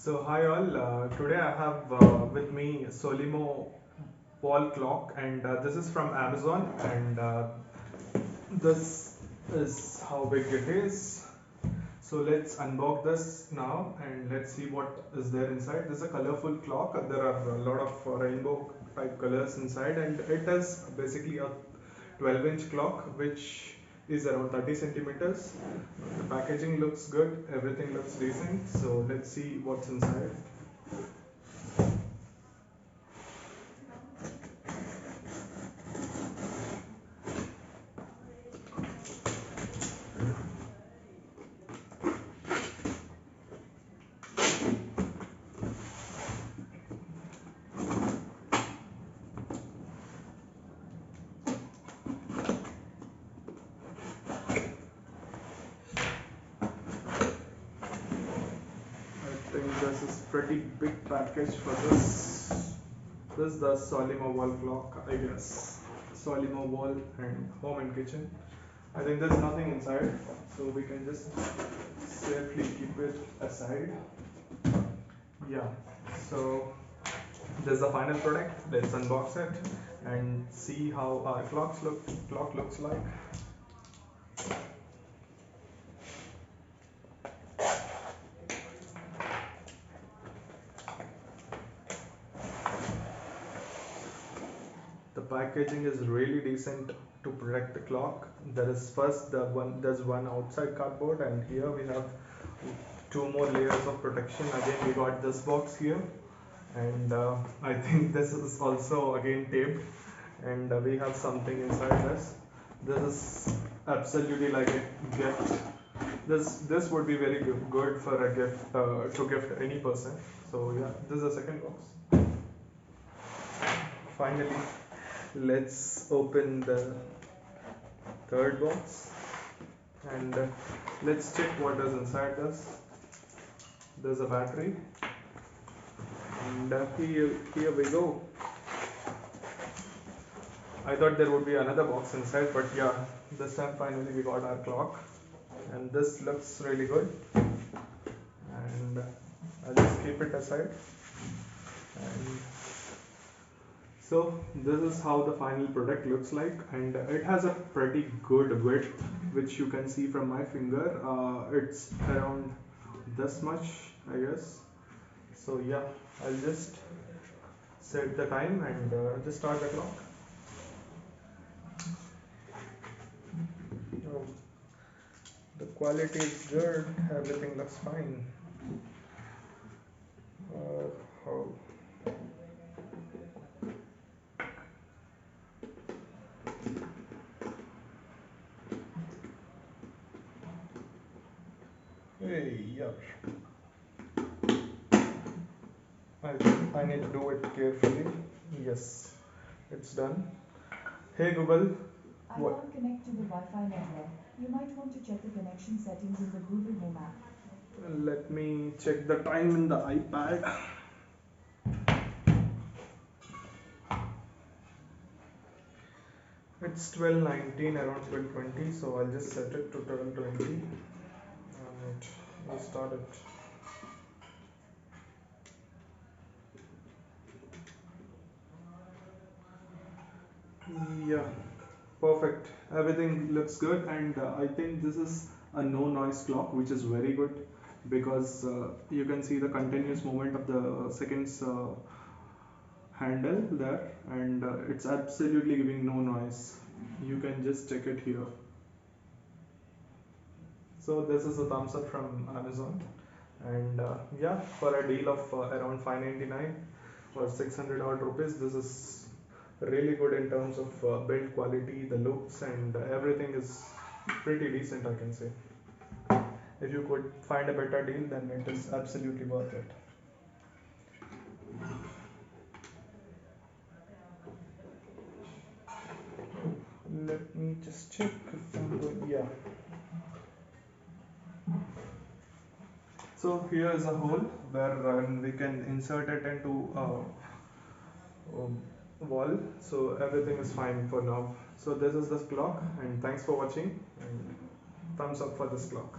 So hi all, today I have with me Solimo wall clock, and this is from Amazon, and this is how big it is. So let's unbox this now and let's see what is there inside. This is a colorful clock. There are a lot of rainbow type colors inside, and it is basically a 12-inch clock which is around 30 centimeters. The packaging looks good, everything looks decent. So let's see what's inside. I think this is pretty big package for this. This is the Solimo wall clock, I guess. Solimo wall and home and kitchen. I think there's nothing inside, so we can just safely keep it aside. Yeah, so this is the final product. Let's unbox it and see how our clock looks like. The packaging is really decent to protect the clock. There is first there's one outside cardboard, and here we have two more layers of protection. Again, we got this box here, and I think this is also again taped, and we have something inside this. This is absolutely like a gift. This would be very good for a gift to gift any person. So yeah, this is the second box. Finally, let's open the third box and let's check what is inside this. There's a battery, and here we go. I thought there would be another box inside, but yeah, this time finally we got our clock, and this looks really good. And I'll just keep it aside. And so this is how the final product looks like, and it has a pretty good width, which you can see from my finger. It's around this much, I guess. So yeah, I'll just set the time and just start the clock. Oh, the quality is good, everything looks fine. How Hey, yeah. I I need to do it carefully. Yes, it's done. Hey Google, I what? can't connect to the Wi-Fi network. You might want to check the connection settings in the Google Home app. Let me check the time in the iPad. It's 12:19, around 12:20, so I'll just set it to 12:20 and we'll start it. Yeah, perfect. Everything looks good, and I think this is a no noise clock, which is very good because you can see the continuous movement of the seconds handle there, and it's absolutely giving no noise. You can just check it here. So this is a thumbs up from Amazon, and yeah, for a deal of around 599 or 600 odd rupees, this is really good in terms of build quality, the looks, and everything is pretty decent, I can say. If you could find a better deal, then it is absolutely worth it. Let me just check if I'm good. Yeah. So here is a hole where we can insert it into wall. So everything is fine for now. So this is this clock, and thanks for watching. And thumbs up for this clock.